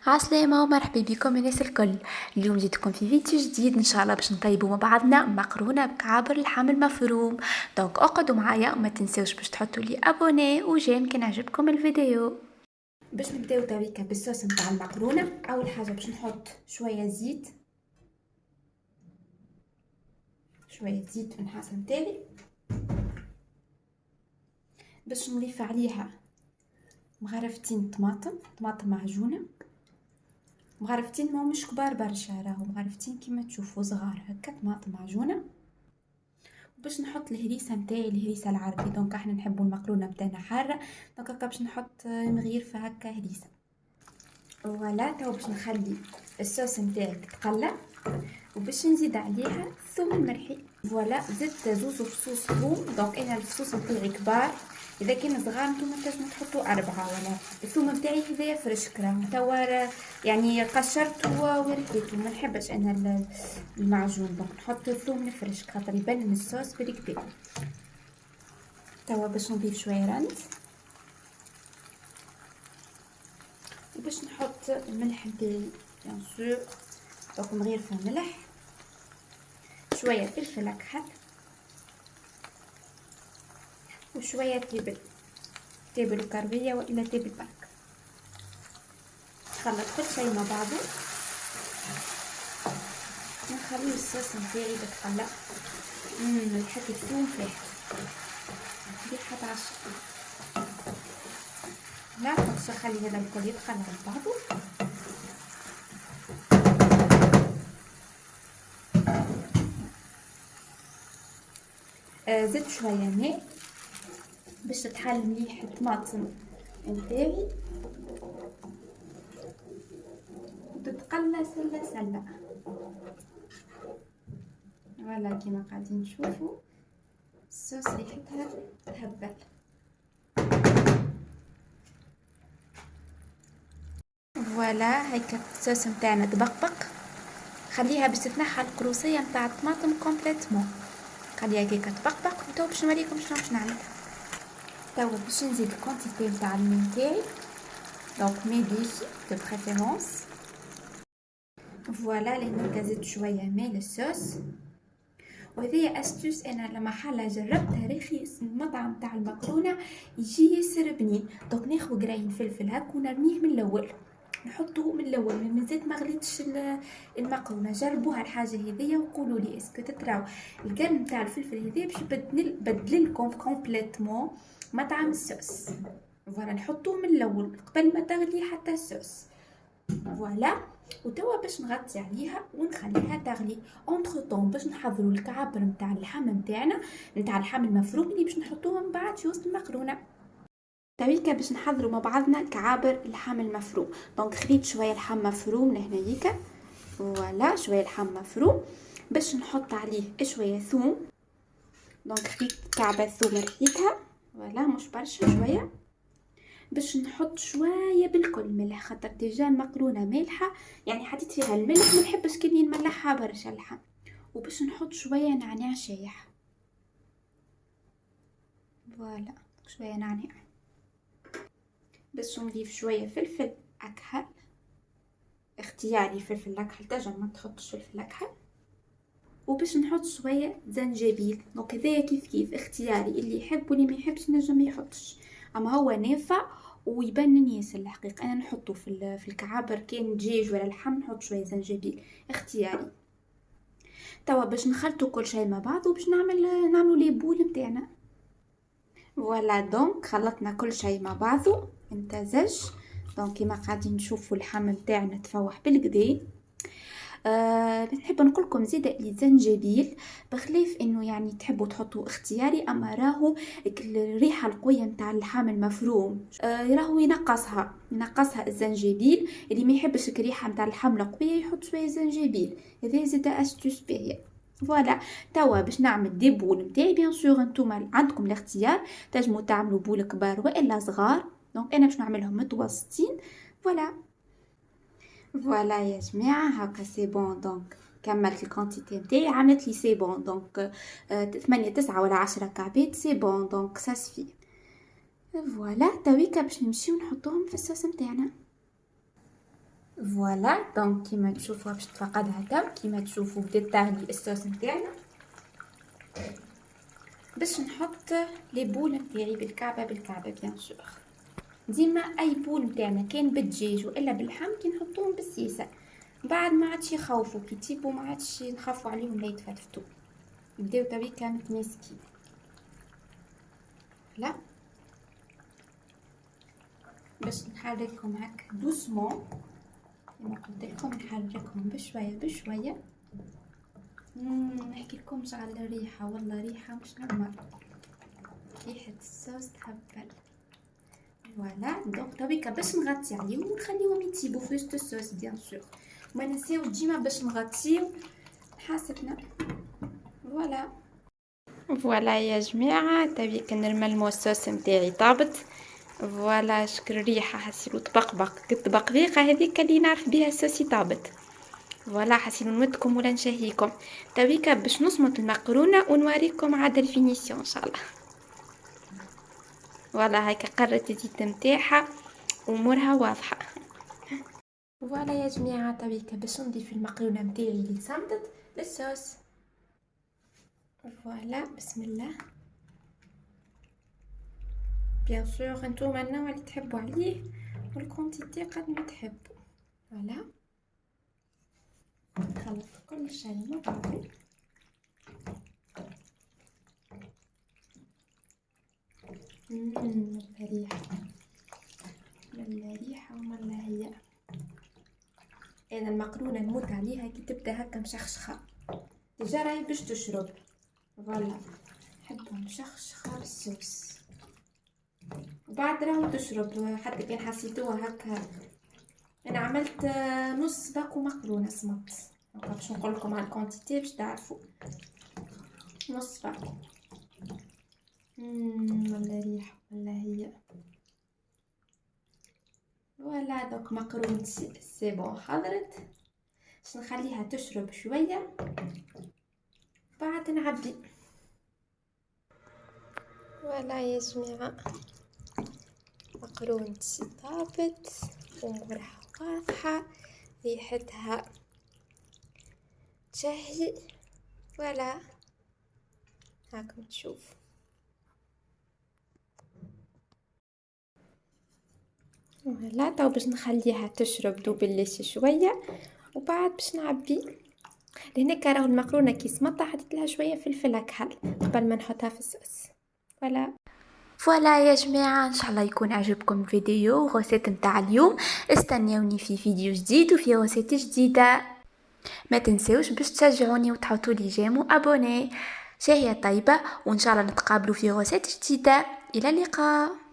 عسلامة ومرحبا بكم الناس الكل. اليوم جيتكم في فيديو جديد ان شاء الله باش نطيبوا مع بعضنا مقرونه بكعابر اللحم المفروم. دونك اقعدوا معايا وما تنسوش باش تحطوا لي ابوني وجيم كان عجبكم الفيديو. باش نبداو تويكا بالصوص نتاع المقرونه. اول حاجه باش نحط شويه زيت في الحاسه نتاعي، باش نضيف عليها مغرفتين طماطم معجونه. مغرفتين ما مش كبار برشا، راهو مغرفتين كيما تشوفوا صغار هكا، طماطم معجونه. باش نحط الهريسه نتاعي، الهريسه العربي. دونك احنا نحبوا المقرونه نتاعنا حاره، دونك هكا باش نحط مغيرفه هكا هريسه. فوالا تو باش نخلي الصوص نتاعي تقلى، وباش نزيد عليها الثوم المرحي. فوالا زدت زوز فصوص ثوم. دونك انا الفصوص نتاعي كبار، اذا كان صغار نتوما تنجموا تحطوا 4. ولا الثوم نتاعي هذايا فريش كرا توا يعني قشرته ورحيته، ما نحبش انا المعجون. دونك نحط الثوم الفريش خاطر يبان الصوص بالكدا. توا باش نضيف شويه رند، وباش نحط الملح نتاعي بيان سور. دونك مغيرفه ملح، شويه فلفل اكحل، وشويه تابل وكربيه والا تابل برك. نخلط كل شيء مع بعضه، نخلي الصوص نتاعي يتقلى. ريحه الثوم فاحت، ريحه عشا. لا باش نخلي هذا الكل يتقلى مع بعضه. زدت شويه ماء باش تحل مليح الطماطم نتاعي وتتقلى سله. فوالا كيما قاعدين تشوفوا الصوص ريحتها تهبل. فوالا هيك الصوص نتاعنا تبقبق. خليها باش تتنحى القروصيه نتاع الطماطم كومبليتمون، خليها هكاك تبقبق. وتو باش نوريكم شنو باش نعمل. توا باش نزيد الكونتيتي نتاع الماء نتاعي، دونك ماء دافي دو بريفيرونس. فوالا لهنا زدت شويه ماء للصوص. وهذه استوس انا لما حاله جربتها رخيص المطعم تاع المقرونه يجي ياسر بنين. دونك ناخذ قراين فلفل هاك ونرميه من الاول، نحطه من الاول من زيت ما غليتش المقرونه. جربوها الحاجه هذيا وقولوا لي اسكو تراو القرن نتاع الفلفل هذيا باش يبدل لكم كومبليتمون مطعم الصوص. فوالا نحطوه من الاول قبل ما تغلي حتى الصوص. فوالا وتوا باش نغطي عليها ونخليها تغلي. اونتر طون باش نحضروا الكعابر نتاع اللحم نتاعنا، نتاع اللحم المفروم اللي باش نحطوهم بعد في وسط المقرونه. تويكا باش نحضروا مع بعضنا كعابر اللحم المفروم. دونك خديت شويه لحم مفروم لهنايا، فوالا شويه لحم مفروم باش نحط عليه شويه ثوم. دونك خديت كعبه ثوم رحيتها، فوالا مش برشا، شويه باش نحط شويه بالكل ملح خاطر ديجا المقرونه مالحه، يعني حطيت فيها الملح، ما نحبش كني نملحها برشا اللحم. وباش نحط شويه نعناع شايح، فوالا شويه نعناع. باش نضيف شويه فلفل اكحل اختياري، فلفل اكحل تنجم ما تحطش فلفل اكحل. وباش نحط شويه زنجبيل. دونك هذايا كيف اختياري، اللي يحب واللي ما يحبش نجم ما يحطش، اما هو نافع ويبنن ياسر الحقيقه. انا نحطه في الكعابر كان دجاج ولا لحم نحط شويه زنجبيل اختياري. توا باش نخلطوا كل شيء مع بعض وباش نعملوا لي بول نتاعنا. فوالا دونك خلطنا كل شيء مع بعضه امتزج. دونك كيما قاعدين نشوفوا اللحم نتاعنا تفوح بالكدا. نحب نقولكم زيدا الزنجبيل بخلاف انه يعني تحبوا تحطوا اختياري، اما راهو الريحه القويه نتاع اللحم المفروم راهو ينقصها الزنجبيل. اللي ما يحبش الريحه نتاع اللحم القويه يحط شويه زنجبيل. هذا زيدا استوس باهيه. فوالا توا باش نعمل دي بول نتاعي. بيان سور نتوما عندكم الاختيار، تنجموا تعملوا بول كبار والا صغار. دونك انا باش نعملهم متوسطين. فوالا يا جماعه هكا سي بون. دونك كملت الكونتيتي نتاعي، عملت لي سي بون. دونك 8 9 ولا 10 كعبات سي بون. دونك ساسفي. فوالا تويكا باش نمشيو نحطوهم في الصوص نتاعنا. فوالا دونك كيما تشوفوا باش تفقدها تم. كيما تشوفوا بدات تغلي الصوص نتاعنا. باش نحط لي بول نتاعي بالكعبه بيان سور. ديما اي بول نتاعنا كان بالدجاج والا باللحم كي نحطوهم بالسيسه بعد ما عادش يخوفوا كي تيبوا ما عادش نخافوا عليهم لا يتفتفتوا. يبداو تويكا متماسكين. لا باش نحركهم هكا دوسمون كما قلت لكم، نحركهم بشويه بشويه. نحكي لكمش على الريحه، والله ريحه مش نورمال، ريحه الصوص تهبل. فوالا دونك تويكا باش نغطي عليهم ونخليهم يطيبوا في وسط الصوص بيان سور. ما ننساو ديما باش نغطيو حاستنا. فوالا يا جماعه تويكا نرملمو الصوص نتاعي طابت. فوالا شكر الريحه حسيلو طبقبق قد بقبيقه هذيك اللي نعرف بها الصوصي طابت. فوالا حسيلو نمدكم ولا نشهيكم تويكا باش نصمت المقرونه ونوريكم عاد الفينيسيون ان شاء الله. فوالا هكا قرت الزيت نتاعها امورها واضحه. فوالا يا جماعه تويكا باش نضيف المقرونه نتاعي اللي صمتت للصوص. فوالا بسم الله. بيان سور انتوما النوع اللي تحبوا عليه والكونتيتي قد ما تحبوا. فوالا نخلط كل شيء مع بعضه. ملا ريحه وملا هي. انا المقرونه نموت عليها كي تبدا هكا مشخشخه ديجا راهي باش تشرب. فوالا نحبها مشخشخه بالصوص وبعد راهو تشرب. حتى كان حسيتوها هكا انا عملت نص باكو مقرونه صمت. باش نقول لكم على الكونتيتي باش تعرفوا. نص باكو. ولا ريحه ولا هي. فوالا دوك مقرونتي سي بون حضرت. باش نخليها تشرب شويه بعد نعبي. فوالا يا جماعه مقرونتي طابت امورها واضحه ريحتها تشهي. فوالا هاكم تشوفوا. فوالا تو باش نخليها تشرب دوبليش شويه وبعد باش نعبي. لهناك راهو المقرونه كي سمطها حطيت لها شويه فلفل اكحل قبل ما نحطها في الصوص. فوالا يا جماعه ان شاء الله يكون عجبكم الفيديو غوسيت نتاع اليوم. استناوني في فيديو جديد وفي غوسيت جديده. ما تنسوش باش تشجعوني وتحطوا لي جيم وابوني. شهيه طيبه وان شاء الله نتقابلوا في غوسيت جديده. الى اللقاء.